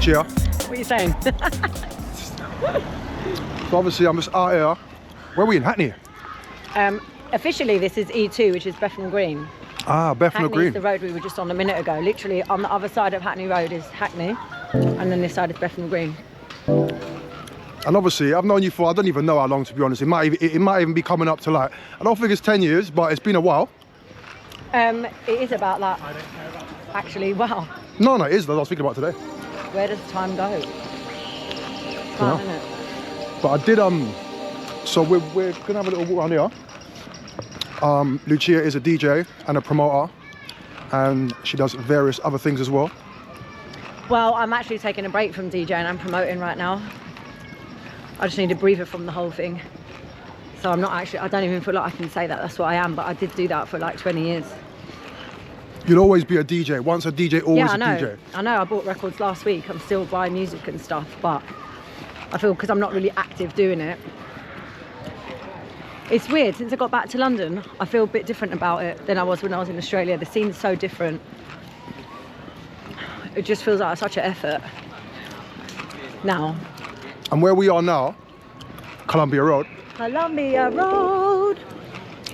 Lucia. What are you saying? So obviously I'm just out here. Where are we in Hackney? Officially, this is E2, which is Bethnal Green. Ah, Bethnal Green. Hackney is the road we were just on a minute ago. Literally, on the other side of Hackney Road is Hackney, and then this side is Bethnal Green. And obviously, I've known you for, I don't even know how long, to be honest. It might even be coming up to like, I don't think it's 10 years, but it's been a while. It is about that. Actually, wow. No, it is. I was thinking about today. Where does time go? Time, isn't it? But I did, so we're gonna have a little walk around here. Lucia is a DJ and a promoter, and she does various other things as well. Well, I'm actually taking a break from DJing and promoting right now. I just need a breather from the whole thing. So I'm not actually, I don't even feel like I can say that that's what I am, but I did do that for like 20 years. You'll always be a DJ. Once a DJ, always yeah, I know. a DJ. I know, I bought records last week. I'm still buying music and stuff, but I feel because I'm not really active doing it. It's weird, since I got back to London, I feel a bit different about it than I was when I was in Australia. The scene's so different. It just feels like such an effort now. And where we are now, Columbia Road. Columbia Road.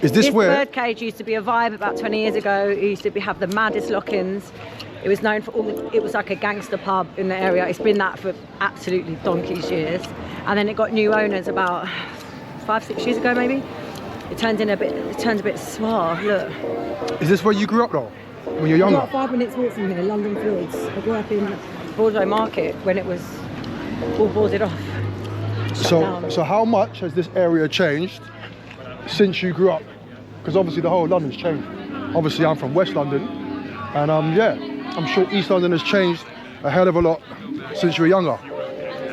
Is this where? Birdcage used to be a vibe about 20 years ago. It used to have the maddest lock-ins. It was known for it was like a gangster pub in the area. It's been that for absolutely donkey's years. And then it got new owners about 5-6 years ago maybe. It turns a bit suave, look. Is this where you grew up though? When you're younger? I've got 5 minutes walk from here, London Fields. I grew up in Broadway Market when it was all boarded off. So how much has this area changed since you grew up? Because obviously the whole of London's changed. Obviously I'm from West London, and yeah, I'm sure East London has changed a hell of a lot since you were younger.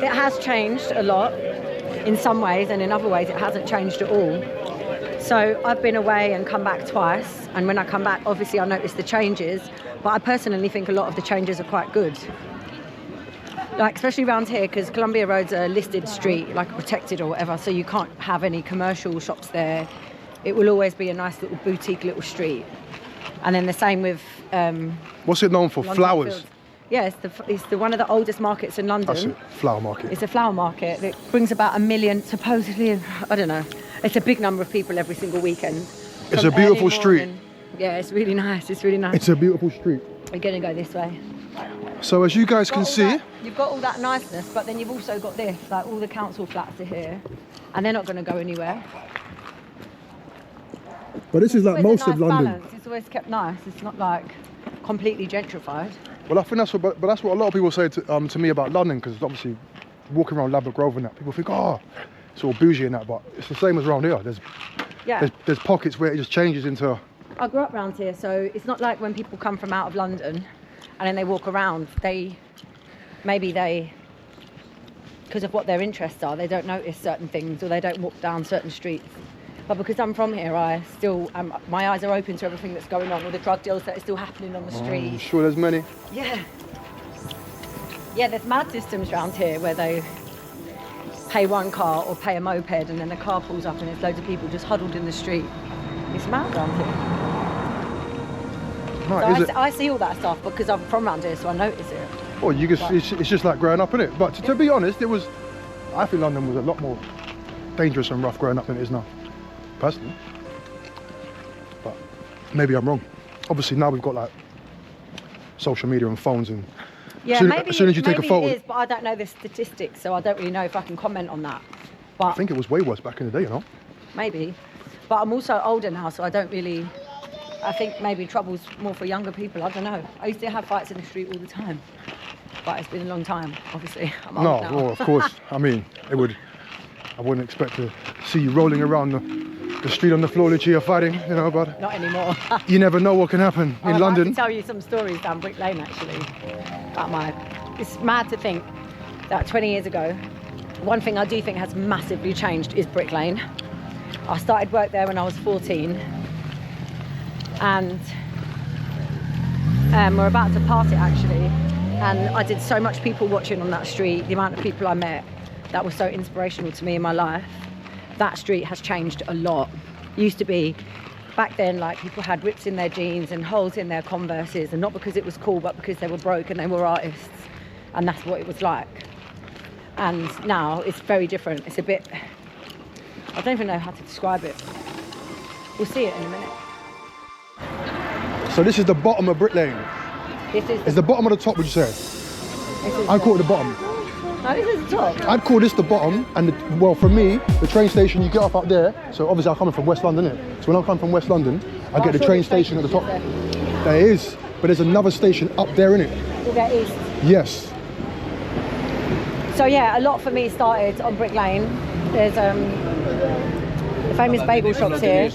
It has changed a lot in some ways, and in other ways it hasn't changed at all. So I've been away and come back twice, and when I come back obviously I notice the changes, but I personally think a lot of the changes are quite good. Like especially around here, because Columbia Road's a listed street, like protected or whatever, so you can't have any commercial shops there. It will always be a nice little boutique little street. And then the same with what's it known for? London Flowers? Fields. Yeah, it's the one of the oldest markets in London. That's it, flower market. It's a flower market that brings about 1 million, supposedly, I don't know. It's a big number of people every single weekend. It's a beautiful street. Yeah, it's really nice, it's really nice. It's a beautiful street. We're gonna go this way. So as you guys can see, you've got all that niceness, but then you've also got this, like all the council flats are here, and they're not gonna go anywhere. but this is like most of London. Balance. It's always kept nice. It's not like completely gentrified. Well, I think that's what, but that's what a lot of people say to me about London, because obviously walking around Ladbroke Grove and that, people think, oh, it's all bougie and that, but it's the same as around here. There's pockets where it just changes into. I grew up around here, so it's not like when people come from out of London and then they walk around, because of what their interests are, they don't notice certain things or they don't walk down certain streets. But because I'm from here, I still, my eyes are open to everything that's going on, all the drug deals that are still happening on the street. I'm sure there's many. Yeah. Yeah, there's mad systems around here where they pay one car or pay a moped and then the car pulls up and there's loads of people just huddled in the street. It's mad around here. Right, so I see all that stuff because I'm from around here, so I notice it. Well, it's just like growing up, innit? But to be honest, I think London was a lot more dangerous and rough growing up than it is now, personally. But maybe I'm wrong. Obviously now we've got like social media and phones, and yeah, as soon as you take a photo. It is, but I don't know the statistics, so I don't really know if I can comment on that. But I think it was way worse back in the day, you know? Maybe. But I'm also older now, so I don't really. I think maybe trouble's more for younger people. I don't know. I used to have fights in the street all the time, but it's been a long time. Obviously, I'm old now. Well, of course. I mean, I wouldn't expect to see you rolling around the street on the floor, Lucia, fighting. You know, but not anymore. You never know what can happen in London. I can tell you some stories down Brick Lane actually. It's mad to think that 20 years ago, one thing I do think has massively changed is Brick Lane. I started work there when I was 14. And we're about to pass it actually, and I did so much people watching on that street. The amount of people I met that was so inspirational to me in my life. That street has changed a lot. It used to be back then like people had rips in their jeans and holes in their Converses, and not because it was cool but because they were broke and they were artists. and that's what it was like. And now it's very different. It's a bit, I don't even know how to describe it. We'll see it in a minute. So this is the bottom of Brick Lane. This is It's the bottom of the top, would you say? I'd call it the bottom. No, this is the top. I'd call this the bottom, and well, for me, the train station, you get off up there. So obviously I'm coming from West London, innit? So when I'm coming from West London, I get the train station at the top. There is, but there's another station up there, innit? We'll get east. Yes. So yeah, a lot for me started on Brick Lane. There's the famous bagel shops here,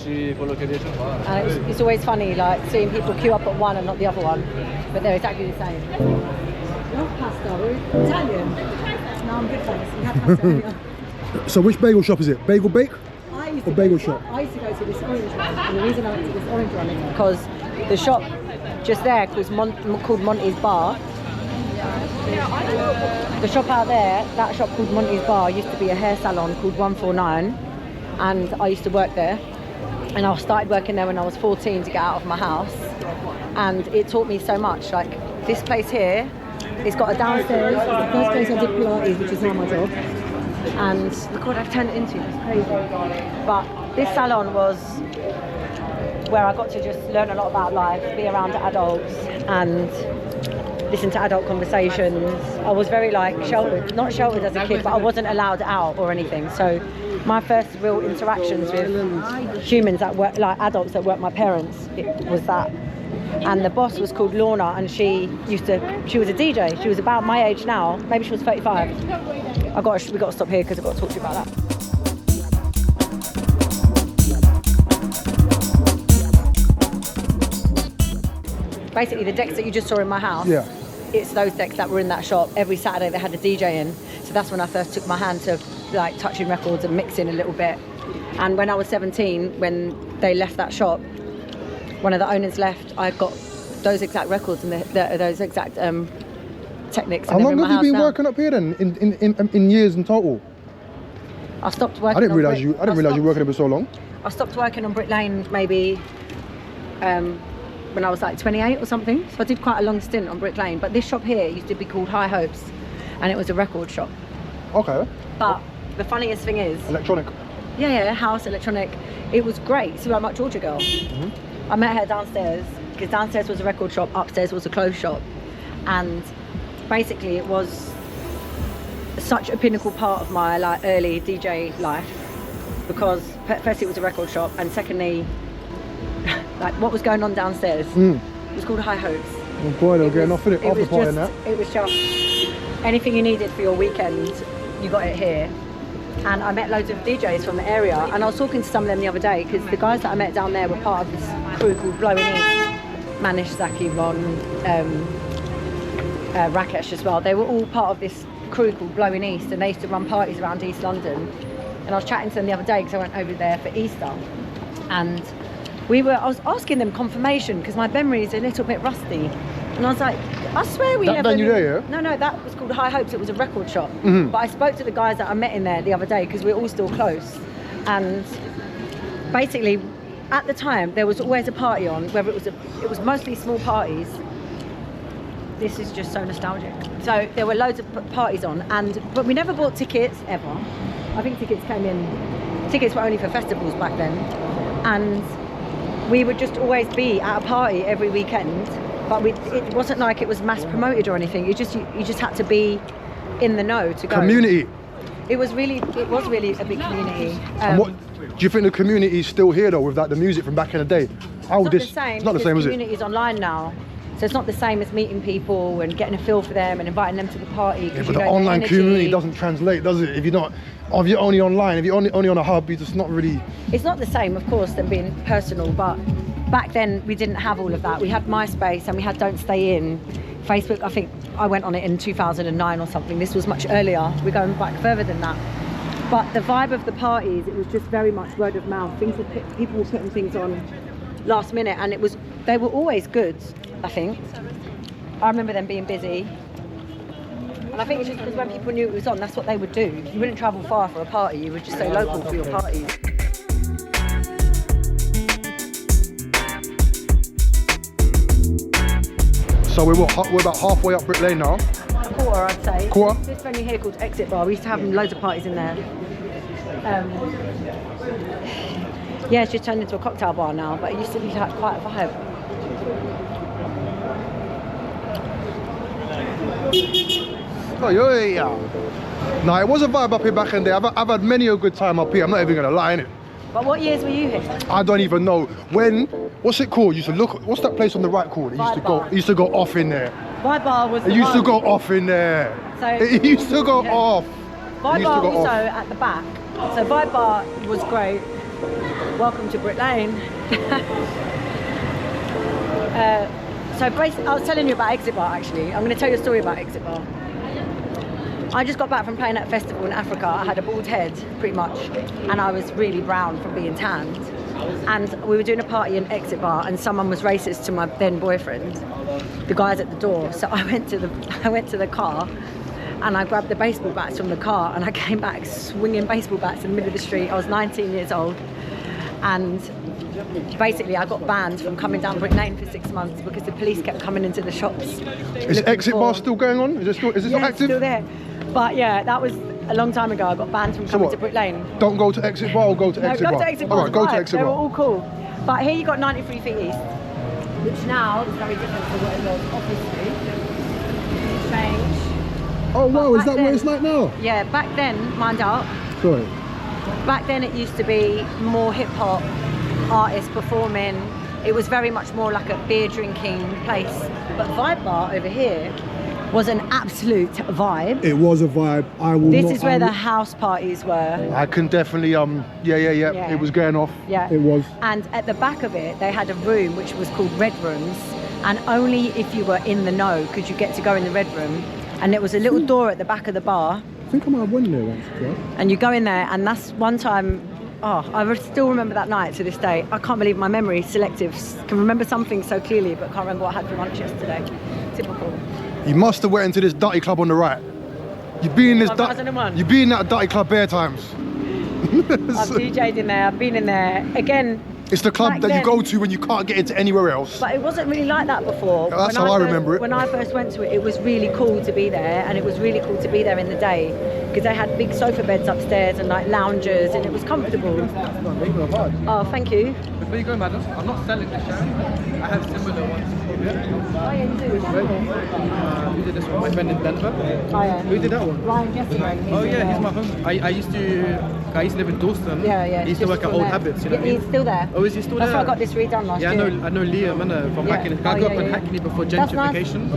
and it's always funny like seeing people queue up at one and not the other one, but they're exactly the same. Not pasta, we're Italian. No, I'm good for this. We had pasta earlier. So which bagel shop is it? Bagel Bake? I used Or bagel shop? I used to go to this orange one, and the reason I went to this orange one is because the shop just there called Monty's Bar. The shop out there, that shop called Monty's Bar, used to be a hair salon called 149, and I used to work there. And I started working there when I was 14 to get out of my house, and it taught me so much. Like this place here, it's got a downstairs. It's the first place I did Pilates, which is now my job. And look what I've turned it into. It's crazy. But this salon was where I got to just learn a lot about life, be around adults, and listen to adult conversations. I was very like sheltered, not sheltered as a kid, but I wasn't allowed out or anything. So my first real interactions with humans that work, like adults that weren't my parents, it was that. And the boss was called Lorna, and she was a DJ. She was about my age now, maybe she was 35. We got to stop here because I've got to talk to you about that. Basically, the decks that you just saw in my house, Yeah. it's those decks that were in that shop. Every Saturday they had a DJ in. So that's when I first took my hand to like touching records and mixing a little bit. And when I was 17, when they left that shop, one of the owners left, I got those exact records and those exact techniques. How long have you been working up here then, in years in total? I stopped working. I didn't realise you were working up for so long. I stopped working on Brick Lane maybe when I was like 28 or something. So I did quite a long stint on Brick Lane. But this shop here used to be called High Hopes, and it was a record shop. Okay. But the funniest thing is, Electronic. yeah, house electronic. It was great. So like my Georgia girl. I met her downstairs because downstairs was a record shop, upstairs was a clothes shop, and basically it was such a pinnacle part of my like early DJ life, because firstly it was a record shop, and secondly like what was going on downstairs, it was called High Hopes. Oh boy, they're getting off in it, off the party and that. It was just anything you needed for your weekend, you got it here. And I met loads of DJs from the area, and I was talking to some of them the other day because the guys that I met down there were part of this crew called Blowing East. Manish, Zaki, Ron, Rakesh as well. They were all part of this crew called Blowing East, and they used to run parties around East London. And I was chatting to them the other day because I went over there for Easter, and I was asking them confirmation because my memory is a little bit rusty. And I was like, I swear we never knew. There, yeah? No, that was called High Hopes. It was a record shop. But I spoke to the guys that I met in there the other day because we're all still close. And basically, at the time, there was always a party on. Whether it was mostly small parties. This is just so nostalgic. So there were loads of parties on, but we never bought tickets ever. I think tickets were only for festivals back then, and we would just always be at a party every weekend. But it wasn't like it was mass promoted or anything. You just had to be in the know to go. Community. It was really a big community. And what do you think the community is still here though, with like the music from back in the day? It's not the same, is it? The community's online now, so it's not the same as meeting people and getting a feel for them and inviting them to the party. Yeah, but the online community doesnn't translate, does it? If you're only online, if you're only on a hub, you're just not really. It's not the same, of course, than being personal, but back then we didn't have all of that. We had MySpace and we had Don't Stay In. Facebook, I think I went on it in 2009 or something. This was much earlier. We're going back further than that. But the vibe of the parties, it was just very much word of mouth. People were putting things on last minute, and they were always good, I think. I remember them being busy. And I think it's just because when people knew it was on, that's what they would do. You wouldn't travel far for a party, you would just stay local for your parties. So we're about halfway up Brick Lane now. quarter, I'd say. Quarter? This venue here called Exit Bar. We used to have loads of parties in there. Yeah, it's just turned into a cocktail bar now, but it used to be like quite a vibe. Oh, yeah. No, it was a vibe up here back in the day. I've had many a good time up here. I'm not even gonna lie, innit? But what years were you here? I don't even know when. What's it called? You used to look. What's that place on the right called? It used to go. It used to go off in there. Vibe Bar was. It used to go off in there. So it used to go off. Vibe Bar also at the back. So Vibe Bar was great. Welcome to Brick Lane. So basically, I was telling you about Exit Bar actually. I'm going to tell you a story about Exit Bar. I just got back from playing at a festival in Africa. I had a bald head, pretty much, and I was really brown from being tanned. And we were doing a party in Exit Bar, and someone was racist to my then boyfriend. The guys at the door. So I went to the car, and I grabbed the baseball bats from the car, and I came back swinging baseball bats in the middle of the street. I was 19 years old, and basically I got banned from coming down Brick Lane for 6 months because the police kept coming into the shops. Is Exit Bar still going on? Is it still still active? It's still there. But yeah, that was a long time ago. I got banned from coming to Brick Lane. Don't go to Exit Bar or go to Exit Bar? Go to Exit Bar. All right, go to Exit Bar. They were all cool. But here you got 93 Feet East, which now is very different to what it was, obviously. It's changed. Oh wow, is that what it's like now? Yeah, back then, mind out. Sorry. Back then it used to be more hip hop artists performing. It was very much more like a beer drinking place. But Vibe Bar over here was an absolute vibe. It was a vibe. This is where the house parties were. I can definitely yeah. It was going off. Yeah. It was. And at the back of it, they had a room which was called Red Rooms, and only if you were in the know could you get to go in the Red Room. And there was a little door at the back of the bar. I think I might have went there once. Yeah? And you go in there, and that's one time. Oh, I still remember that night to this day. I can't believe my memory is selective. Can remember something so clearly, but can't remember what I had for lunch yesterday. Typical. You must have went into this dirty club on the right. You've been in this. You've been in that dirty club bare times. I've DJ'd in there. I've been in there again. It's the club that you go to when you can't get into anywhere else. But it wasn't really like that before. That's how I remember it. When I first went to it, it was really cool to be there, and it was really cool to be there in the day because they had big sofa beds upstairs and like loungers, and it was comfortable. Oh, thank you. Before you go, madam, I'm not selling this show. I have similar ones. Oh, yeah, you do. Who did this one? My friend in Denver. Oh, yeah. Who did that one? Ryan Jeffrey. Oh yeah, he's my home. I used to live in Dalston. Yeah. He used to work at Old Habits. You know what I mean? He's still there. Oh, is he still That's there? why I got this redone last year. I know Liam from Hackney. I grew up in Hackney before gentrification.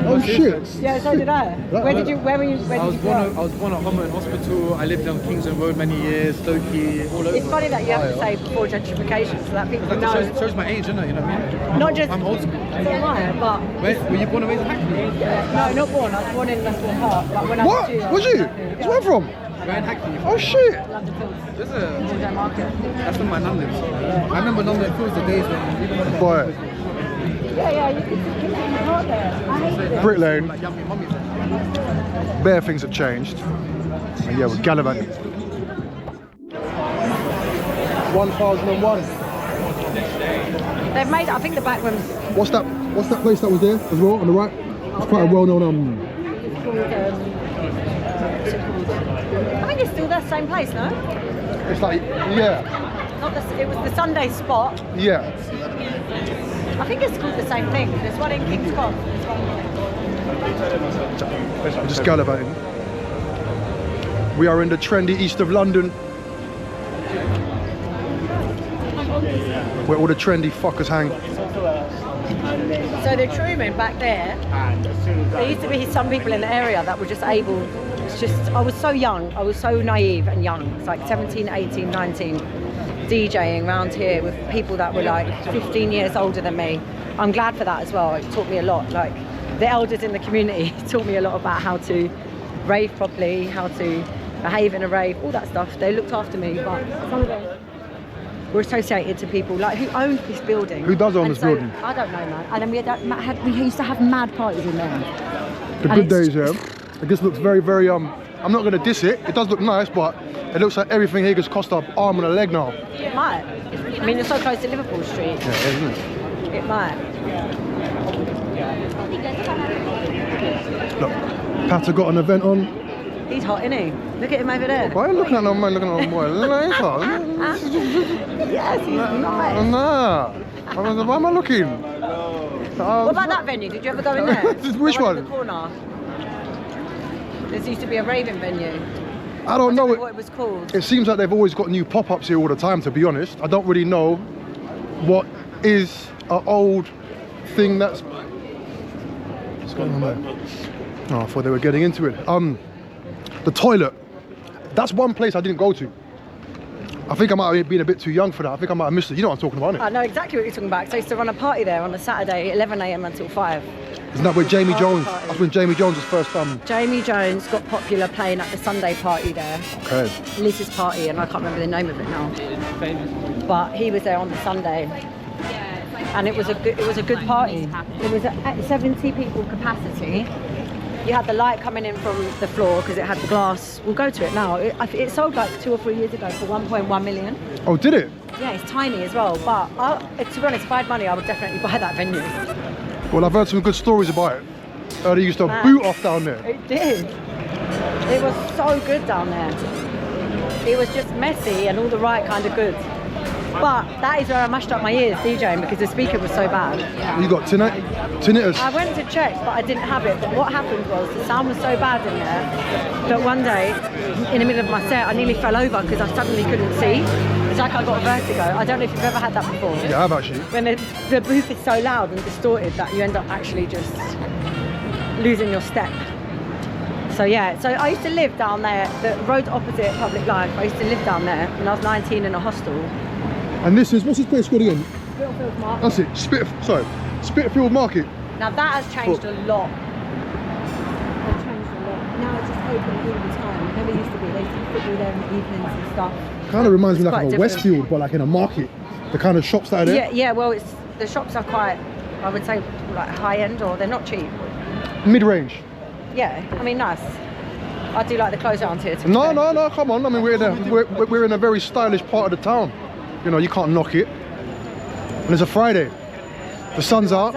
Oh shit! Yeah, so did I. Where were you? Where did you grow up? I was born at Homer Hospital. I lived on Kingsland Road many years, Stokey, all over. It's funny that you have to say before gentrification, so that people know. Shows my age, isn't it? You know what I mean? Not just. I'm old school. So am I, but. Wait, were you born and raised in Hackney? No, not born. I was born in Westbourne Park. But when I What? Was you? Yeah. Where from? Where in Hackney? Oh shit! London Fields. This is Waldo Market. that's when my nan lives. I remember London Fields the days when Boy, Yeah, you can see the park there. I hate it. Brick Lane. like yummy mummies. Bare things have changed. And yeah, we're gallivanting. 1001. They've made, I think the back rooms. What's that place that was there as well on the right? It's quite a well-known It's called, what's it called? I think it's still the same place, no? It's like, yeah. Not the, it was the Sunday spot. Yeah. I think it's called the same thing. There's one in King's Cross. There's one here. I'm just gallivanting. We are in the trendy east of London, where all the trendy fuckers hang. So the Truman back there, there used to be some people in the area that were just able, I was so young, I was so naive and young. It's like 17, 18, 19, DJing around here with people that were like 15 years older than me. I'm glad for that as well. It taught me a lot. Like the elders in the community taught me a lot about how to rave properly, how to behave in a rave, all that stuff. They looked after me, but some of them were associated to people like who owned this building. Who does own this building? I don't know, man. And then we used to have mad parties in there. The good days, yeah. It just looks very, very I'm not gonna diss it. It does look nice, but it looks like everything here just cost an arm and a leg now. It might. I mean, you're so close to Liverpool Street. Yeah, isn't it? It might. Look, Pat's got an event on. He's hot, isn't he? Look at him over there. Why are you looking at that man? Looking at that boy? Yes, he's nice. Nah. Why am I looking? What about that venue? Did you ever go in there? Which one? In the corner. There used to be a raving venue. I don't know what it was called. It seems like they've always got new pop-ups here all the time, to be honest. I don't really know what is an old thing that's... What's going on there? Oh, I thought they were getting into it. The toilet. That's one place I didn't go to. I think I might have been a bit too young for that. I think I might have missed it. You know what I'm talking about, innit? I know exactly what you're talking about. So I used to run a party there on a Saturday, 11 AM until 5. Isn't that where Jamie Jones, that's when Jamie Jones was first Jamie Jones got popular playing at the Sunday party there. Okay. Liz's party, and I can't remember the name of it now. But he was there on the Sunday. And it was a good party. It was at 70 people capacity. You had the light coming in from the floor because it had the glass. We'll go to it now. It sold like 2 or 3 years ago for 1.1 million. Oh, did it? Yeah, it's tiny as well. But to be honest, if I had money, I would definitely buy that venue. Well, I've heard some good stories about it. They used to boot off down there. It did. It was so good down there. It was just messy and all the right kind of good. But that is where I mashed up my ears DJing because the speaker was so bad. You got tinnitus? I went to check, but I didn't have it. But what happened was the sound was so bad in there that one day, in the middle of my set, I nearly fell over because I suddenly couldn't see. It's like I got vertigo. I don't know if you've ever had that before. Yeah, I have actually. When the booth is so loud and distorted that you end up actually just losing your step. So yeah, so I used to live down there, the road opposite Public Life. I used to live down there when I was 19 in a hostel. And this is, what's this place called again? Spitalfield Market. That's it, Spitalfield Market. Now that has changed a lot. It's changed a lot. Now it's just open all the time. It never used to be. They used to put you there in the evenings and stuff. Kind of reminds me It's like of a quite Westfield, but like in a market. The kind of shops that are there. Yeah, well, the shops are quite, I would say, like high end, or they're not cheap. Mid-range. Yeah, I mean, nice. I do like the clothes around here. No, come on. I mean, we're in a very stylish part of the town. You know, you can't knock it. And it's a Friday. The sun's out,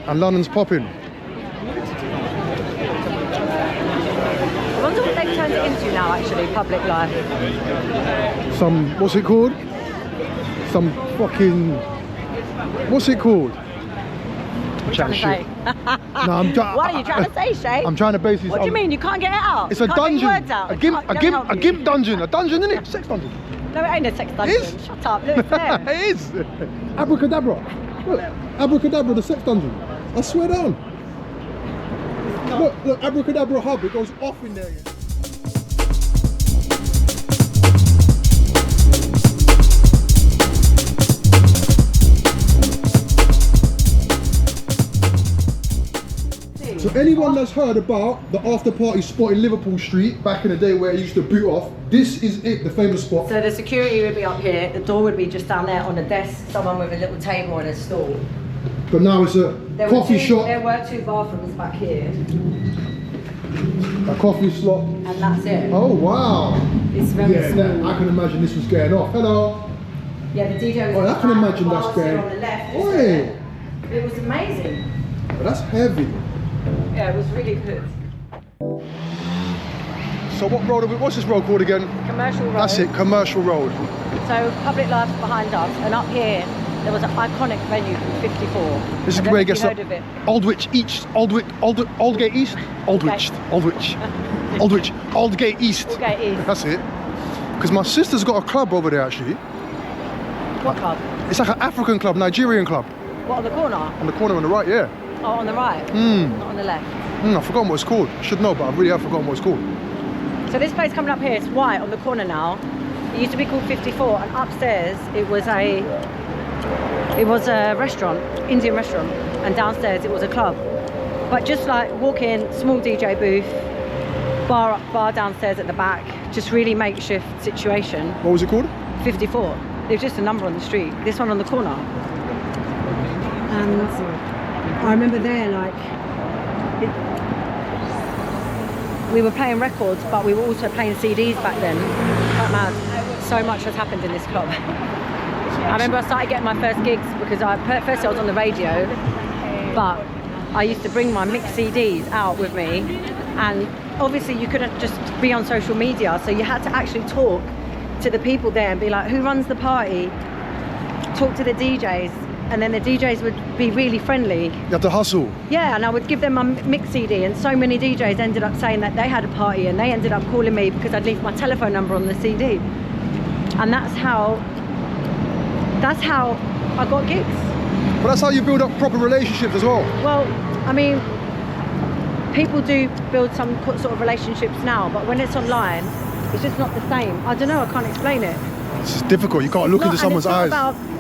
and London's popping. I wonder what they've turned it into now, actually, Public Life. Some, what's it called? Some fucking, what's it called? What are you trying to say? No, What are you trying to say, Shay? I'm trying to basically... What do you mean? You can't get it out? It's a dungeon. Words out. A gimp dungeon. A dungeon, isn't it? Sex dungeon. No, it ain't a sex dungeon. It is. Shut up. Look, it's there. It is. Abracadabra. Look, Abracadabra, the sex dungeon. I swear down. Look, Abracadabra hub. It goes off in there. So anyone that's heard about the after party spot in Liverpool Street back in the day where it used to boot off, this is it, the famous spot. So the security would be up here, the door would be just down there on a desk, someone with a little table and a stool. But now it's a coffee shop. There were 2 bathrooms back here. A coffee slot. And that's it. Oh wow. It's very small. I can imagine this was getting off. Hello. Yeah, the DJ was I can imagine that's going. on the left. Oi. It was amazing. But that's heavy. Yeah, it was really good. So what road what's this road called again? Commercial Road. That's it, Commercial Road. So Public Life's behind us, and up here there was an iconic venue called 54. This is where it gets up. Aldgate East. Aldgate East. Aldgate East. That's it. Because my sister's got a club over there actually. What club? It's like an African club, Nigerian club. What, on the corner? On the corner on the right, yeah. Oh, on the right? Not on the left. I've forgotten what it's called. I should know, but I really have forgotten what it's called. So this place coming up here, it's white on the corner now. It used to be called 54, and upstairs it was a restaurant, Indian restaurant, and downstairs it was a club. But just like walk in, small DJ booth, bar downstairs at the back, just really makeshift situation. What was it called? 54. It was just a number on the street. This one on the corner. And I remember there, like, we were playing records, but we were also playing CDs back then. Quite mad. So much has happened in this club. I remember I started getting my first gigs because first I was on the radio, but I used to bring my mixed CDs out with me, and obviously you couldn't just be on social media, so you had to actually talk to the people there and be like, who runs the party? Talk to the DJs, and then the DJs would be really friendly. You have to hustle. Yeah, and I would give them my mix CD, and so many DJs ended up saying that they had a party, and they ended up calling me because I'd leave my telephone number on the CD. And that's how I got gigs. But that's how you build up proper relationships as well. Well, I mean, people do build some sort of relationships now, but when it's online, it's just not the same. I don't know, I can't explain it. It's just difficult. You can't look into someone's eyes.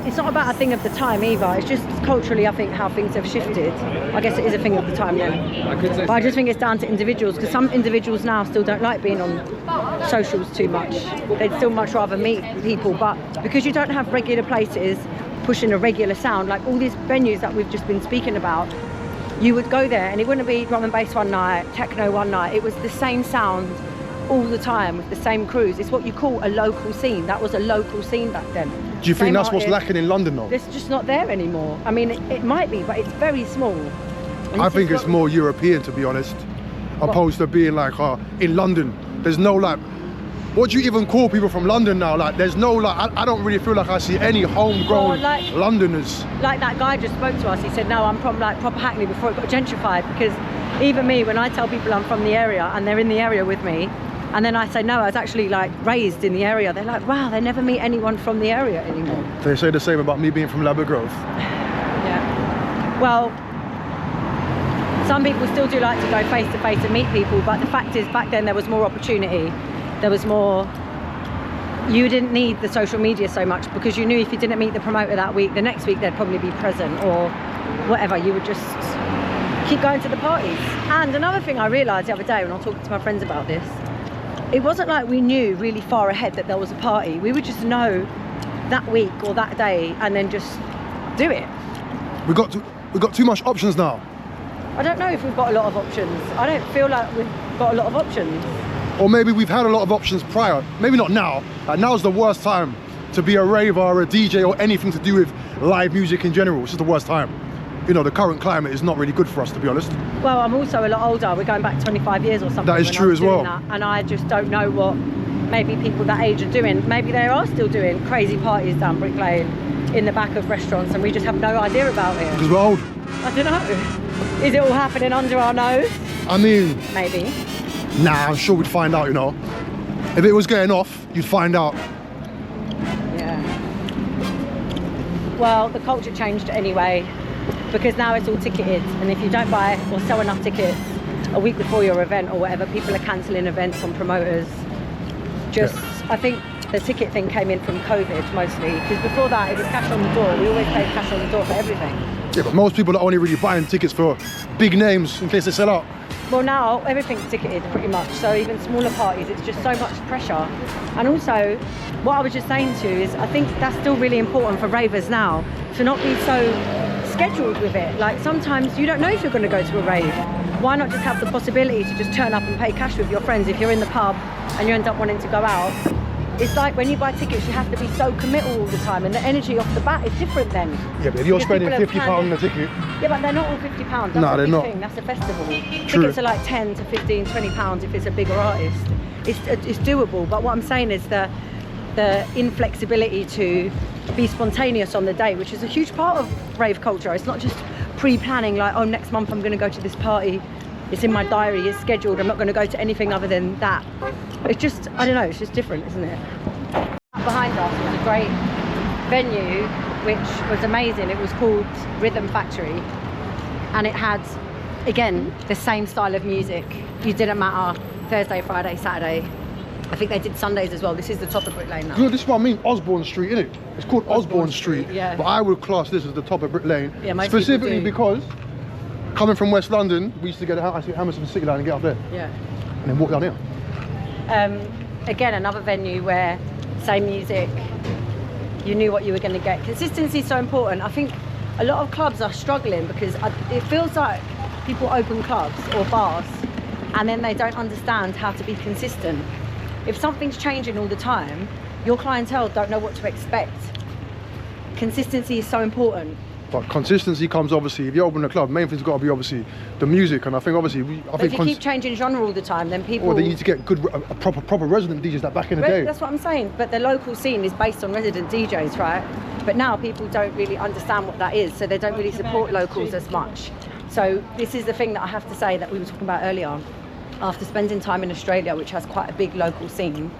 It's not about a thing of the time either. It's just culturally, I think, how things have shifted. I guess it is a thing of the time then. But I just think it's down to individuals, because some individuals now still don't like being on socials too much. They'd still much rather meet people, but because you don't have regular places pushing a regular sound, like all these venues that we've just been speaking about, you would go there and it wouldn't be drum and bass one night, techno one night. It was the same sound all the time with the same crews. It's what you call a local scene. That was a local scene back then. Do you think that's what's lacking in London though? It's just not there anymore. I mean, it might be, but it's very small. I think it's more European, to be honest, opposed to being like in London. There's no like, what do you even call people from London now? Like, there's no like, I don't really feel like I see any homegrown Londoners. Like that guy just spoke to us. He said, no, I'm from like proper Hackney before it got gentrified. Because even me, when I tell people I'm from the area and they're in the area with me, and then I say, no, I was actually like raised in the area, they're like, wow, they never meet anyone from the area anymore. They say the same about me being from Labrador Grove. Yeah. Well, some people still do like to go face to face and meet people, but the fact is back then there was more opportunity. There was more, you didn't need the social media so much, because you knew if you didn't meet the promoter that week, the next week they'd probably be present or whatever. You would just keep going to the parties. And another thing I realised the other day when I was talking to my friends about this, it wasn't like we knew really far ahead that there was a party. We would just know that week or that day and then just do it. We got too much options now. I don't know if we've got a lot of options. I don't feel like we've got a lot of options. Or maybe we've had a lot of options prior. Maybe not now. Like, now's the worst time to be a raver or a DJ or anything to do with live music in general. It's just the worst time. You know, the current climate is not really good for us, to be honest. Well, I'm also a lot older. We're going back 25 years or something. That is true as well. And I just don't know what maybe people that age are doing. Maybe they are still doing crazy parties down Brick Lane in the back of restaurants and we just have no idea about it. Because we're old. I don't know. Is it all happening under our nose? I mean... Maybe. Nah, I'm sure we'd find out, you know. If it was getting off, you'd find out. Yeah. Well, the culture changed anyway, because now it's all ticketed, and if you don't buy or sell enough tickets a week before your event or whatever, people are cancelling events on promoters. I think the ticket thing came in from COVID mostly, because before that it was cash on the door. We always paid cash on the door for everything. Yeah, but most people are only really buying tickets for big names in case they sell out. Well, now everything's ticketed pretty much, so even smaller parties, it's just so much pressure. And also, what I was just saying to you is, I think that's still really important for ravers now, to not be so scheduled with it. Like, sometimes you don't know if you're going to go to a rave. Why not just have the possibility to just turn up and pay cash with your friends if you're in the pub and you end up wanting to go out? It's like when you buy tickets, you have to be so committal all the time, and the energy off the bat is different then. Yeah, but if you're spending £50 on a ticket... Yeah, but they're not all £50. That's no, they're not. Thing. That's a festival. True. Tickets are like 10 to 15, 20 pounds if it's a bigger artist. It's doable, but what I'm saying is the inflexibility to be spontaneous on the day, which is a huge part of rave culture. It's not just pre-planning like, oh, next month I'm going to go to this party. It's in my diary, it's scheduled, I'm not going to go to anything other than that. It's just, I don't know, it's just different, isn't it? Behind us was a great venue, which was amazing. It was called Rhythm Factory, and it had, again, the same style of music. You didn't matter Thursday, Friday, Saturday. I think they did Sundays as well. This is the top of Brick Lane now. Good, this is what I mean, Osborne Street, innit? It's called Osborne Street, yeah. But I would class this as the top of Brick Lane, yeah, specifically because coming from West London, we used to get to Hammersmith City Line and get up there. Yeah. And then walk down here. Again, another venue where same music, you knew what you were going to get. Consistency is so important. I think a lot of clubs are struggling because it feels like people open clubs or bars and then they don't understand how to be consistent. If something's changing all the time, your clientele don't know what to expect. Consistency is so important. But consistency comes obviously, if you open a club, main thing's got to be obviously the music. And I think obviously, But if you keep changing genre all the time, then people... Or they need to get good, a proper resident DJs like back in the day. That's what I'm saying. But the local scene is based on resident DJs, right? But now people don't really understand what that is, so they don't really support locals as much. So this is the thing that I have to say that we were talking about earlier. After spending time in Australia, which has quite a big local scene,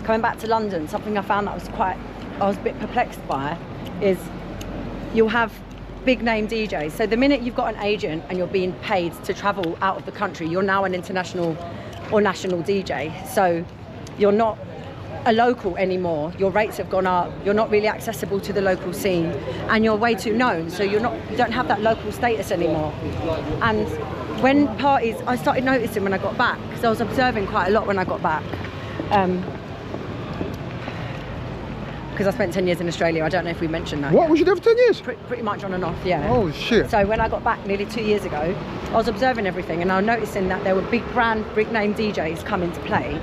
coming back to London, something I found that I was a bit perplexed by is you'll have big name DJs. So the minute you've got an agent and you're being paid to travel out of the country, you're now an international or national DJ. So you're not a local anymore. Your rates have gone up. You're not really accessible to the local scene, and you're way too known. So you don't have that local status anymore. And when parties, I started noticing when I got back, because I was observing quite a lot when I got back. Because I spent 10 years in Australia. I don't know if we mentioned that. What? Was you there for 10 years? Pretty much on and off, yeah. Oh, shit. So when I got back nearly 2 years ago, I was observing everything, and I was noticing that there were big name DJs coming to play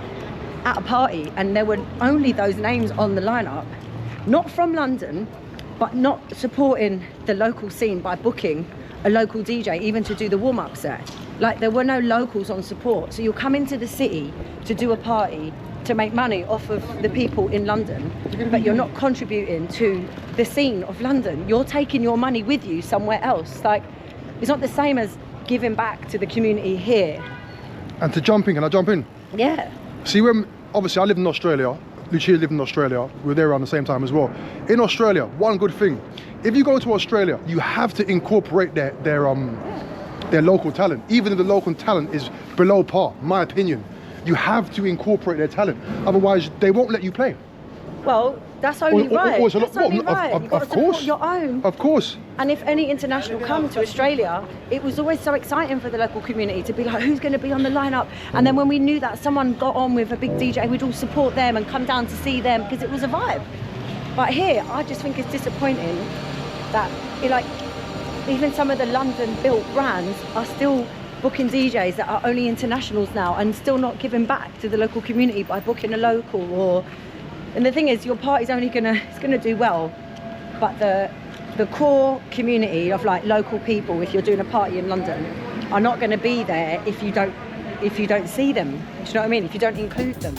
at a party, and there were only those names on the lineup, not from London, but not supporting the local scene by booking a local DJ even to do the warm-up set. Like, there were no locals on support. So you'll come into the city to do a party to make money off of the people in London, but you're not contributing to the scene of London. You're taking your money with you somewhere else. Like, it's not the same as giving back to the community here. And to jump in, can I jump in? Yeah. See, when obviously I live in Australia, Lucia lived in Australia, we were there around the same time as well. In Australia, one good thing, if you go to Australia, you have to incorporate their local talent, even if the local talent is below par, my opinion. You have to incorporate their talent, otherwise they won't let you play. Well, that's only right. That's only right. You've got to support your own. Of course. And if any international come to Australia, it was always so exciting for the local community to be like, who's going to be on the lineup? And then when we knew that someone got on with a big DJ, we'd all support them and come down to see them because it was a vibe. But here, I just think it's disappointing that even some of the London-built brands are still booking DJs that are only internationals now and still not giving back to the local community by booking a local. And the thing is, your party's only gonna do well, but the core community of like local people, if you're doing a party in London, are not going to be there if you don't see them. Do you know what I mean? If you don't include them.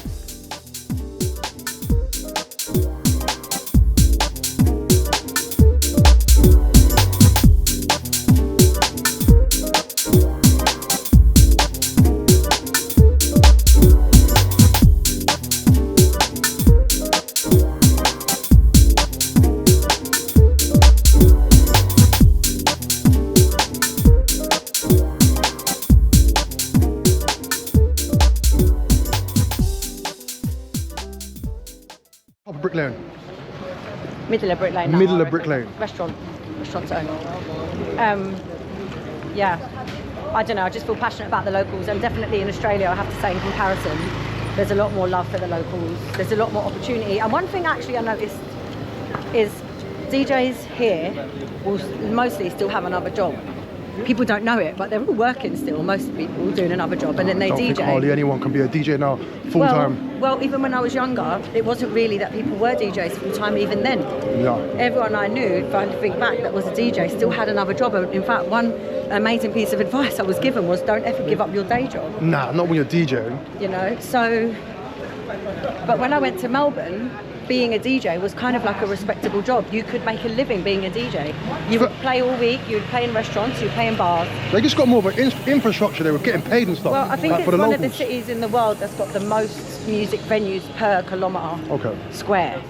Brick Lane. Middle of Brick Lane. Middle of Brick Lane. Restaurant's own. Yeah, I don't know, I just feel passionate about the locals, and definitely in Australia, I have to say, in comparison, there's a lot more love for the locals. There's a lot more opportunity. And one thing actually I noticed is DJs here will mostly still have another job. People don't know it, but they're all working still, most people doing another job, and then they DJ. I don't think hardly anyone can be a DJ now full time. Well, even when I was younger, it wasn't really that people were DJs full time even then. No. Everyone I knew, if I think back, that was a DJ still had another job. In fact, one amazing piece of advice I was given was don't ever give up your day job. Nah, not when you're DJing. You know, so, but when I went to Melbourne, being a DJ was kind of like a respectable job. You could make a living being a DJ. You would play all week, you would play in restaurants, you would play in bars. They just got more of an infrastructure, they were getting paid and stuff. Well, I think like, it's for the one locals. of the cities in the world that's got the most music venues per kilometre square.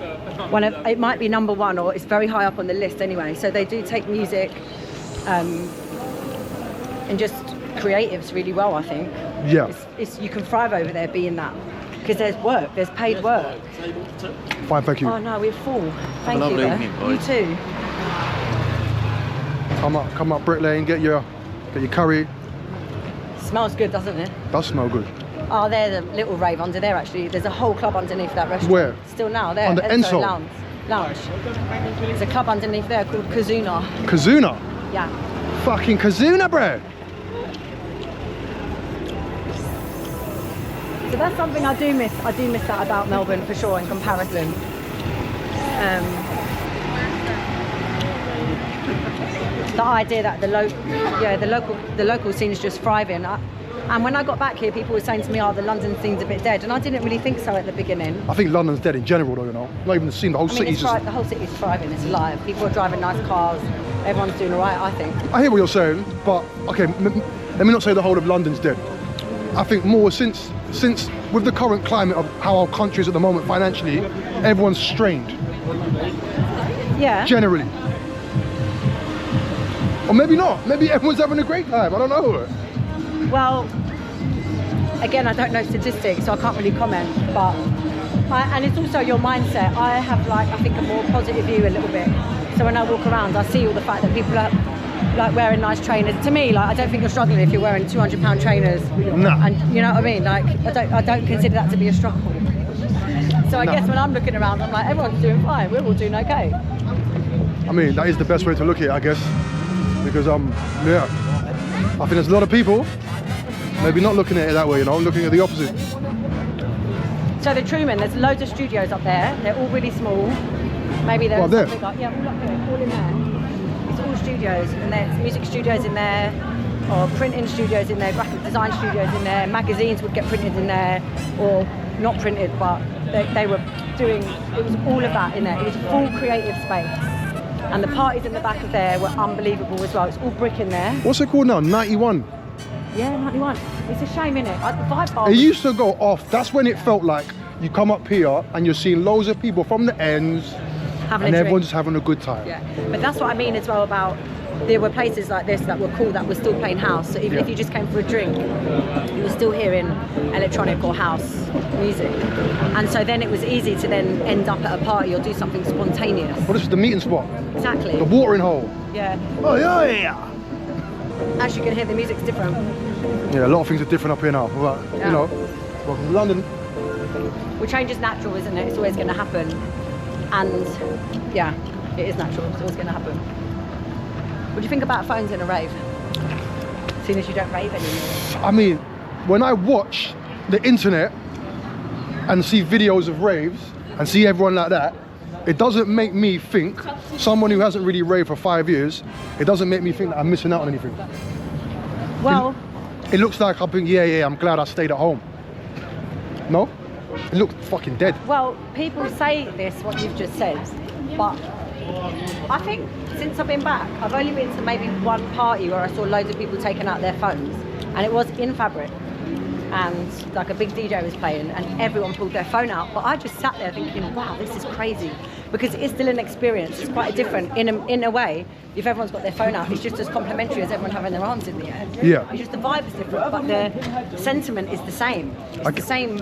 It might be number one, or it's very high up on the list anyway. So they do take music and just creatives really well, I think. Yeah. You can thrive over there being that. Because there's work, there's paid work. Fine, thank you. Oh no, we're full. Thank you. You too. Come up Brick Lane, get your curry. Smells good, doesn't it? Does smell good. Oh, there's a little rave under there actually. There's a whole club underneath that restaurant. Where? Still now, there. Under Enso? Lounge. There's a club underneath there called Kazuna. Kazuna? Yeah. Fucking Kazuna, bro! So that's something I do miss. I do miss that about Melbourne for sure in comparison. the idea that the local scene is just thriving. And when I got back here, people were saying to me, "Oh, the London scene's a bit dead," and I didn't really think so at the beginning. I think London's dead in general, though. You know, not even the scene. The whole city's just. The whole city's thriving. It's alive. People are driving nice cars. Everyone's doing all right, I think. I hear what you're saying, but okay, let me not say the whole of London's dead. I think more since with the current climate of how our country is at the moment financially, everyone's strained. Yeah. Generally. Or maybe not. Maybe everyone's having a great time. I don't know. Well, again, I don't know statistics, so I can't really comment. But and it's also your mindset. I have I think a more positive view a little bit. So when I walk around, I see all the fact that people are wearing nice trainers. To me, I don't think you're struggling if you're wearing £200 trainers. No. And you know what I mean? I don't consider that to be a struggle. So I guess when I'm looking around, I'm like, everyone's doing fine. We're all doing okay. I mean, that is the best way to look at it, I guess, because yeah, I think there's a lot of people maybe not looking at it that way. You know, looking at the opposite. So the Truman, there's loads of studios up there. They're all really small. Maybe there's there? yeah, all up there, all in there. It's all studios, and there's music studios in there, or printing studios in there, graphic design studios in there. Magazines would get printed in there, or not printed, but they were doing. It was all of that in there. It was a full creative space, and the parties in the back of there were unbelievable as well. It's all brick in there. What's it called now? 91. Yeah, 91. It's a shame, innit? The vibe bar. It used to go off. That's when it felt like you come up here and you're seeing loads of people from the ends. And everyone's just having a good time. Yeah, but that's what I mean as well about there were places like this that were cool that were still playing house. So even if you just came for a drink, you were still hearing electronic or house music. And so then it was easy to then end up at a party or do something spontaneous. Well, this is the meeting spot. Exactly. The watering hole. Yeah. Oh, yeah. As you can hear, the music's different. Yeah, a lot of things are different up here now. But, you know, welcome to London. Well, change is natural, isn't it? It's always going to happen. And yeah, it is natural. It's always going to happen. What do you think about phones in a rave? Seeing as you don't rave anymore. I mean, when I watch the internet and see videos of raves and see everyone like that, it doesn't make me think, someone who hasn't really raved for 5 years, it doesn't make me think that I'm missing out on anything. Well, it looks like I'm thinking, yeah, I'm glad I stayed at home. No? It looked fucking dead. Well, people say this, what you've just said, but I think since I've been back, I've only been to maybe one party where I saw loads of people taking out their phones, and it was in Fabric, and like a big DJ was playing, and everyone pulled their phone out. But I just sat there thinking, wow, this is crazy, because it is still an experience. It's quite different in a way. If everyone's got their phone out, it's just as complimentary as everyone having their arms in the air. Yeah. It's just the vibe is different, but the sentiment is the same. It's the same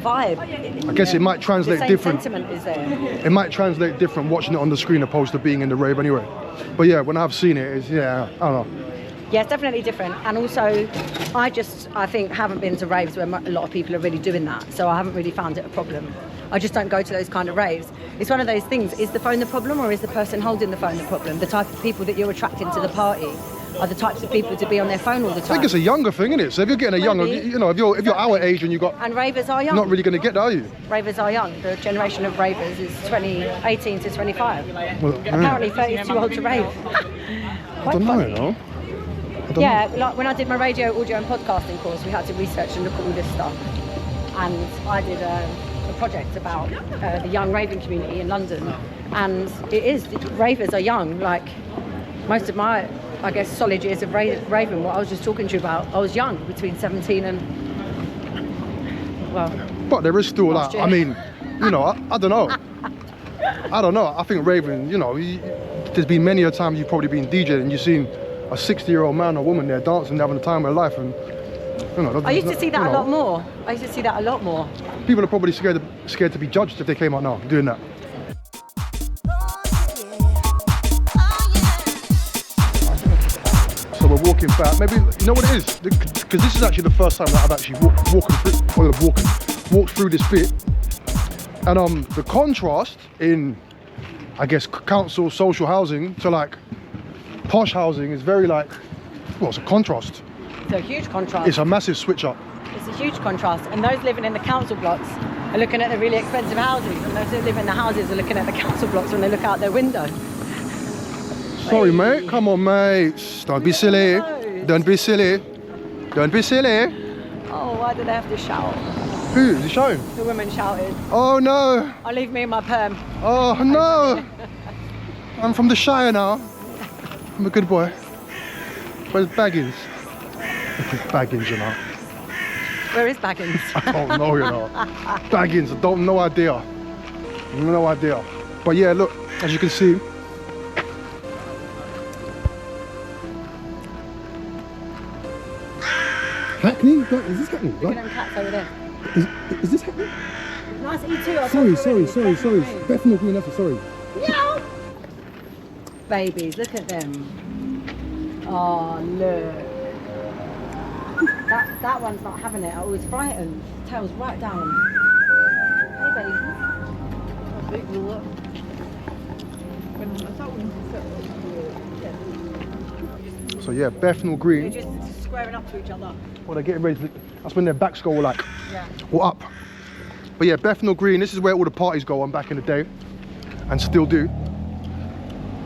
vibe. I guess it might translate the same different. Sentiment is there. It might translate different watching it on the screen opposed to being in the rave anyway. But yeah, when I've seen it, it's, yeah, I don't know. Yeah, it's definitely different. And also, I think, haven't been to raves where a lot of people are really doing that. So I haven't really found it a problem. I just don't go to those kind of raves. It's one of those things, is the phone the problem, or is the person holding the phone the problem? The type of people that you're attracting to the party are the types of people to be on their phone all the time. I think it's a younger thing, isn't it? So if you're getting a younger, you know, if you're our age and you got... And ravers are young. You're not really going to get that, are you? Ravers are young. The generation of ravers is 18 to 25. Well, Apparently 30 is too old to rave. I don't know, you know. Yeah, like when I did my radio, audio and podcasting course, we had to research and look at all this stuff. And I did a project about the young raving community in London. And ravers are young. Like most of my, I guess, solid years of raving, what I was just talking to you about, I was young, between 17 and, well... But there is still that, I mean, you know, I don't know. I don't know. I think raving, you know, there's been many a time you've probably been DJing and you've seen a 60-year-old man or woman there dancing, having the time of their life, and you know. I used to see that a lot more. I used to see that a lot more. People are probably scared to be judged if they came out now doing that. So we're walking back. Maybe you know what it is, because this is actually the first time that I've actually walked through this bit, and the contrast in, I guess, council social housing to like posh housing is very like, well, it's a contrast. It's a huge contrast. It's a massive switch up. It's a huge contrast. And those living in the council blocks are looking at the really expensive houses, and those who live in the houses are looking at the council blocks when they look out their window. Sorry, mate. Come on, mate. Don't be silly. Don't be silly. Don't be silly. Oh, why did they have to shout? Who? Is he shouting? The woman shouted. Oh, no. I'll leave me in my perm. Oh, no. I'm from the Shire now. I'm a good boy. Where's Baggins? Baggins, you know. Where is Baggins? I don't know, you know. Baggins, I don't no idea. No idea. But yeah, look, as you can see. Hackney? Is this Hackney? Look at them cats over there. Is this Hackney? Nice to eat too. Sorry. Bethnal Green, that's sorry. Meow. Babies, look at them. Oh, look. That one's not having it. I was frightened. Tail's right down. Hey, babies. So yeah, Bethnal Green. They're just squaring up to each other. Well, they're getting ready to, that's when their backs go like, Yeah. or up. But yeah, Bethnal Green, this is where all the parties go on back in the day. And still do.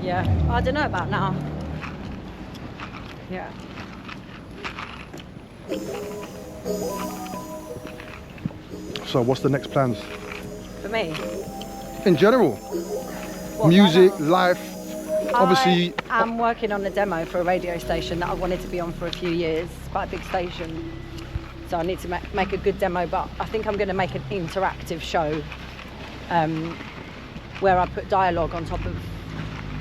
Yeah. I don't know about now. Yeah. So what's the next plans? For me. In general, What, music, right now? life, obviously. I'm working on a demo for a radio station that I wanted to be on for a few years. It's quite a big station. So I need to make a good demo, but I think I'm going to make an interactive show where I put dialogue on top of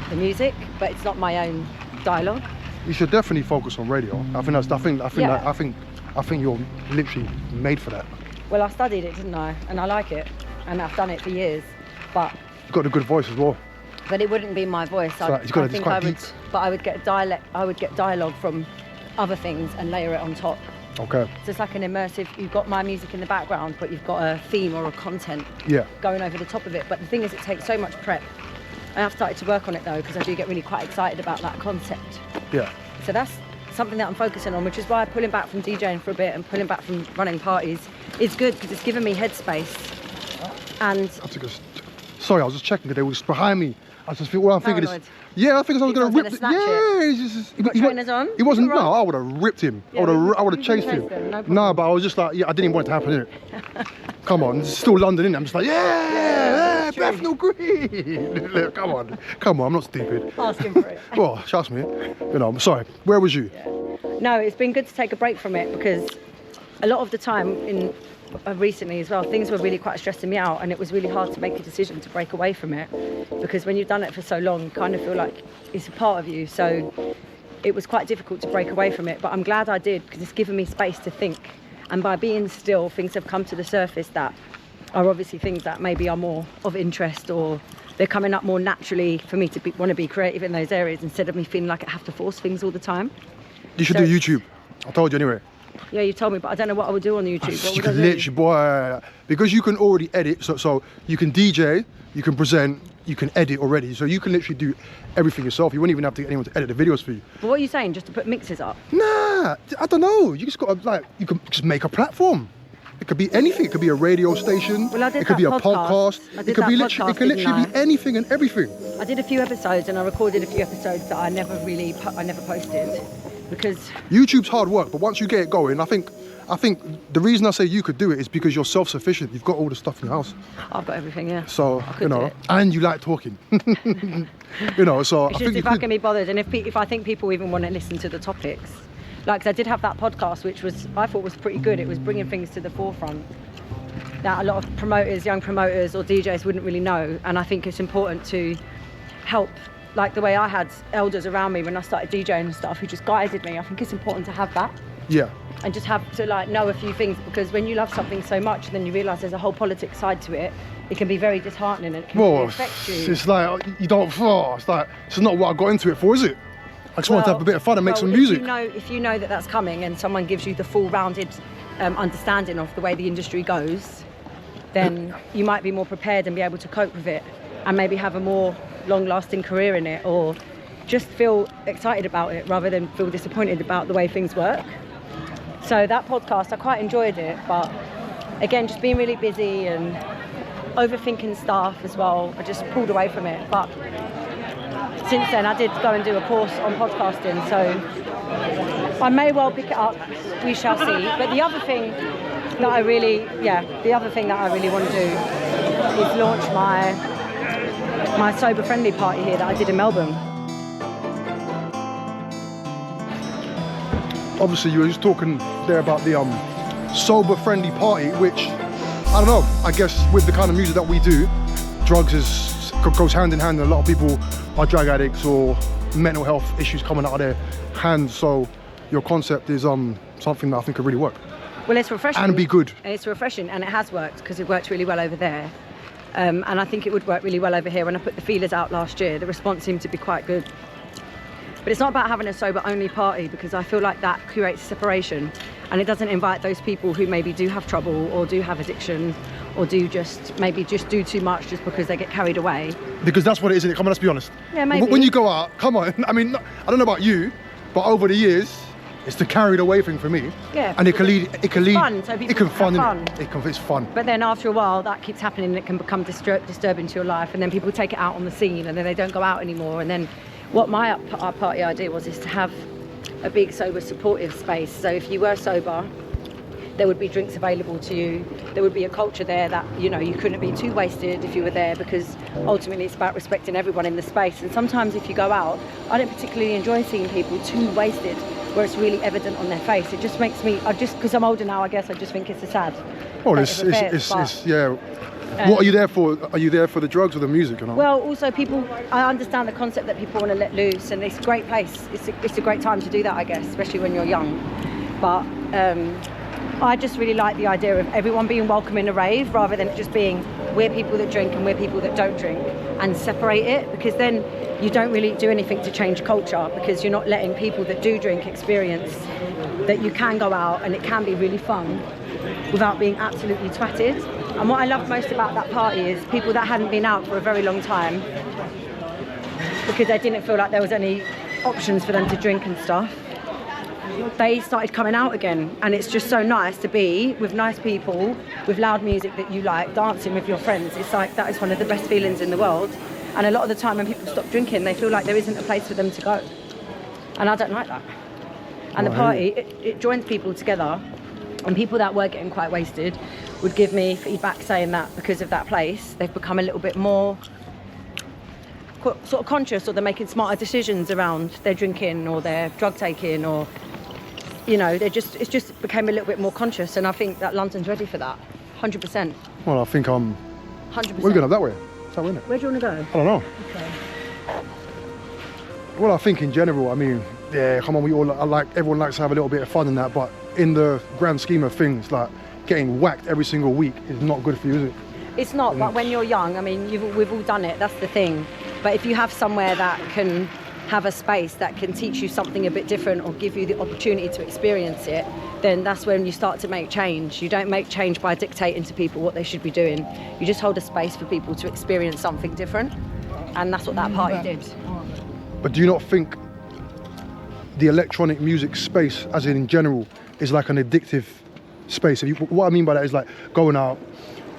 the music, but it's not my own dialogue. You should definitely focus on radio. I think you're literally made for that. Well, I studied it, didn't I? And I like it, and I've done it for years. But You've got a good voice as well. it wouldn't be my voice. It's quite deep. But I would get dialogue from other things and layer it on top. Okay. So it's like an immersive. You've got my music in the background, but you've got a theme or a content going over the top of it. But the thing is, it takes so much prep. I have started to work on it though, because I do get really quite excited about that concept. Yeah. So that's something that I'm focusing on, which is why pulling back from DJing for a bit and pulling back from running parties is good, because it's given me headspace. And sorry, I was just checking because they were just behind me. I just feel, I think Paranoid. yeah, I think I was going to rip. snatch Yeah, You got trainers on? He wasn't. You're No, right. I would have ripped him. Yeah, I would have you chased can him. chase them, no problem. No, but I was just like, yeah, I didn't even want it to happen, innit? Come on, it's still London, innit? I'm just like, yeah, true. Bethnal Green. Look, come on, I'm not stupid. Asking for it. Well, trust me. You know, I'm sorry. Where was you? No, it's been good to take a break from it, because a lot of the time recently as well, things were really quite stressing me out, and it was really hard to make a decision to break away from it, because when you've done it for so long, you kind of feel like it's a part of you. So it was quite difficult to break away from it, but I'm glad I did, because it's given me space to think. And by being still, things have come to the surface that are obviously things that maybe are more of interest, or they're coming up more naturally for me to want to be creative in those areas, instead of me feeling like I have to force things all the time. You should do YouTube. I told you anyway. Yeah, you told me, but I don't know what I would do on YouTube. What You would I can do? literally, boy, because you can already edit, so you can DJ, you can present, you can edit already, so you can literally do everything yourself. You wouldn't even have to get anyone to edit the videos for you. But what are you saying? Just to put mixes up? Nah, I don't know. You just got to you can just make a platform. It could be anything. It could be a radio station. Well, I did it could that be a podcast. podcast. I did It could that be podcast, it could literally didn't be anything and everything. I did a few episodes, and I recorded a few episodes that I never posted, because YouTube's hard work, but once you get it going, I think the reason I say you could do it is because you're self-sufficient. You've got all the stuff in your house. I've got everything, yeah. So, could you do know, it. and you like talking. You know, so It's I just think if you I could. can be bothered, and if I think people even want to listen to the topics. Like, 'cause I did have that podcast, which I thought was pretty good. It was bringing things to the forefront that a lot of promoters, young promoters or DJs wouldn't really know. And I think it's important to help, like the way I had elders around me when I started DJing and stuff who just guided me. I think it's important to have that. Yeah. And just have to like know a few things, because when you love something so much, then you realise there's a whole politics side to it. It can be very disheartening, and it can really affect you. It's like you don't. It's like it's not what I got into it for, is it? I just want to have a bit of fun and make some music. If you know that that's coming, and someone gives you the full-rounded understanding of the way the industry goes, then you might be more prepared and be able to cope with it, and maybe have a more long-lasting career in it, or just feel excited about it rather than feel disappointed about the way things work. So that podcast, I quite enjoyed it, but again, just being really busy and overthinking stuff as well, I just pulled away from it. But since then I did go and do a course on podcasting, so I may well pick it up, we shall see. But the other thing that I really want to do is launch my sober friendly party here that I did in Melbourne. Obviously, you were just talking there about the sober friendly party, which I don't know. I guess with the kind of music that we do, drugs goes hand in hand, and a lot of people are drug addicts or mental health issues coming out of their hands. So your concept is something that I think could really work. Well, it's refreshing. And be good. And it's refreshing, and it has worked because it worked really well over there. And I think it would work really well over here. When I put the feelers out last year, the response seemed to be quite good. But it's not about having a sober-only party, because I feel like that creates separation, and it doesn't invite those people who maybe do have trouble or do have addiction or do maybe do too much just because they get carried away. Because that's what it is, isn't it? Come on, let's be honest. Yeah, maybe. When you go out, come on. I mean, I don't know about you, but over the years, it's the carried away thing for me. Yeah. And it can lead. Fun, so it can fun. Fun. It's fun. But then after a while, that keeps happening, and it can become disturbing to your life, and then people take it out on the scene, and then they don't go out anymore. And then what our party idea was is to have a big sober supportive space. So if you were sober, there would be drinks available to you. There would be a culture there that, you know, you couldn't be too wasted if you were there, because ultimately it's about respecting everyone in the space. And sometimes if you go out, I don't particularly enjoy seeing people too wasted where it's really evident on their face. It just makes me, because I'm older now, I guess I just think it's a sad. Well, it's yeah. What are you there for? Are you there for the drugs or the music? You know? Well, also I understand the concept that people want to let loose, and it's a great place. It's a great time to do that, I guess, especially when you're young. But I just really like the idea of everyone being welcome in a rave, rather than it just being we're people that drink and we're people that don't drink, and separate it, because then you don't really do anything to change culture, because you're not letting people that do drink experience that you can go out and it can be really fun without being absolutely twatted. And what I loved most about that party is people that hadn't been out for a very long time, because they didn't feel like there was any options for them to drink and stuff, they started coming out again. And it's just so nice to be with nice people, with loud music that you like, dancing with your friends. It's like, that is one of the best feelings in the world. And a lot of the time when people stop drinking, they feel like there isn't a place for them to go. And I don't like that. And the party, it joins people together. And people that were getting quite wasted would give me feedback saying that because of that place, they've become a little bit more sort of conscious, or they're making smarter decisions around their drinking or their drug taking, or, you know, it just became a little bit more conscious. And I think that London's ready for that, 100%. Well, I think 100%. We're going up that way. That way, isn't it? Where do you want to go? I don't know. Okay. Well, I think in general, I mean, yeah, come on, everyone likes to have a little bit of fun in that, but in the grand scheme of things, like getting whacked every single week is not good for you, is it? It's not, but when you're young, I mean, we've all done it, that's the thing. But if you have somewhere that can have a space that can teach you something a bit different, or give you the opportunity to experience it, then that's when you start to make change. You don't make change by dictating to people what they should be doing. You just hold a space for people to experience something different. And that's what that party did. But do you not think the electronic music space, as in general, is like an addictive space? What I mean by that is like going out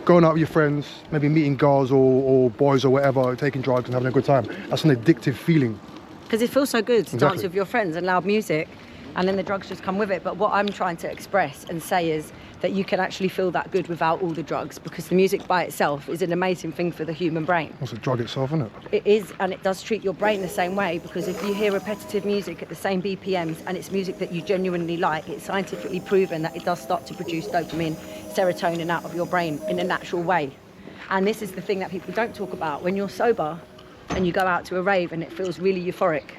with your friends, maybe meeting girls or boys or whatever, taking drugs and having a good time. That's an addictive feeling. Because it feels so good to dance with your friends and loud music, and then the drugs just come with it. But what I'm trying to express and say is that you can actually feel that good without all the drugs, because the music by itself is an amazing thing for the human brain. It's a drug itself, isn't it? It is, and it does treat your brain the same way, because if you hear repetitive music at the same BPMs and it's music that you genuinely like, it's scientifically proven that it does start to produce dopamine, serotonin out of your brain in a natural way. And this is the thing that people don't talk about. When you're sober and you go out to a rave and it feels really euphoric,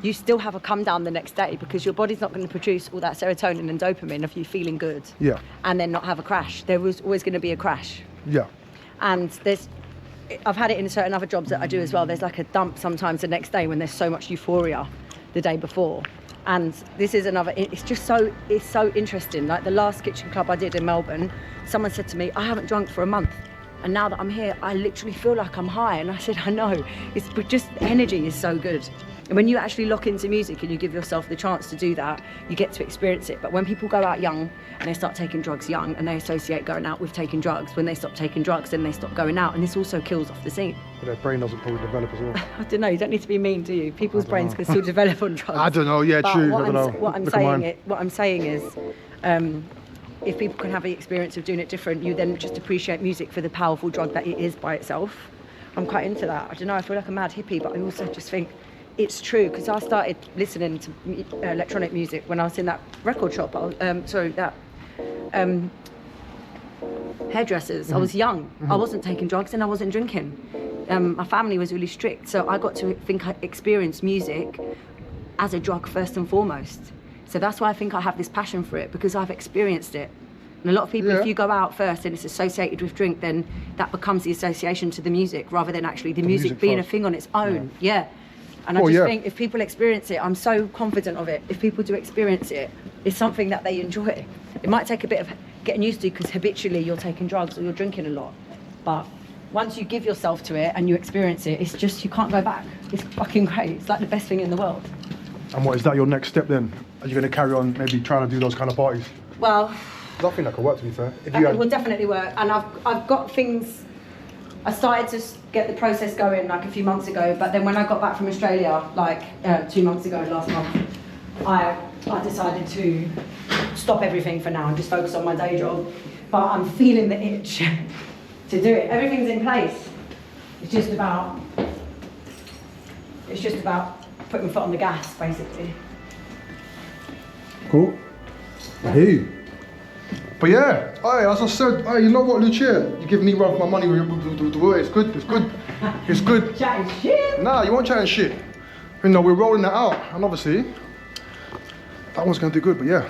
you still have a come down the next day, because your body's not going to produce all that serotonin and dopamine of you feeling good. Yeah. And then not have a crash. There was always going to be a crash. Yeah. And I've had it in certain other jobs that I do as well. There's like a dump sometimes the next day when there's so much euphoria the day before. And this is another, it's so interesting. Like the last kitchen club I did in Melbourne, someone said to me, I haven't drunk for a month. And now that I'm here, I literally feel like I'm high. And I said, I know, it's just energy is so good. And when you actually lock into music and you give yourself the chance to do that, you get to experience it. But when people go out young and they start taking drugs young and they associate going out with taking drugs, when they stop taking drugs, then they stop going out, and this also kills off the scene. But their brain doesn't probably develop as well. I don't know, you don't need to be mean, do you? People's brains can still develop on drugs. I don't know, yeah, But true. What I don't know. What I'm saying is, if people can have the experience of doing it different, you then just appreciate music for the powerful drug that it is by itself. I'm quite into that. I don't know, I feel like a mad hippie, but I also just think it's true, because I started listening to electronic music when I was in that record shop, hairdressers. I was young. I wasn't taking drugs and I wasn't drinking. My family was really strict, so I got to experience music as a drug first and foremost. So that's why I think I have this passion for it, because I've experienced it. And a lot of people, if you go out first and it's associated with drink, then that becomes the association to the music rather than actually the music being first. a thing on its own. Yeah. And I just think if people experience it, I'm so confident of it. If people do experience it, it's something that they enjoy. It might take a bit of getting used to, because habitually you're taking drugs or you're drinking a lot. But once you give yourself to it and you experience it, it's just, you can't go back. It's fucking great. It's like the best thing in the world. And what, is that your next step then? Are you going to carry on maybe trying to do those kind of parties? Well, I think that could work, to be fair. If it will definitely work. And I've got things. I started to get the process going like a few months ago, but then when I got back from Australia, like 2 months ago, last month, I decided to stop everything for now and just focus on my day job. But I'm feeling the itch to do it. Everything's in place. It's just about putting my foot on the gas, basically. Cool. I hear you. But yeah, as I said, you know what, Lucia? You give me run for my money with the word. It's good, it's good, it's good. Chatting shit? Nah, you won't chatting shit. You know, we're rolling that out, and obviously, that one's gonna do good, but yeah.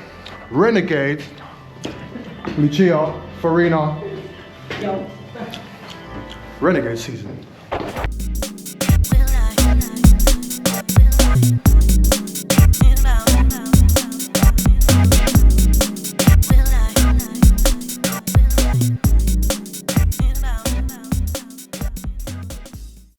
Renegade, Lucia, Farina. Yo. Renegade season.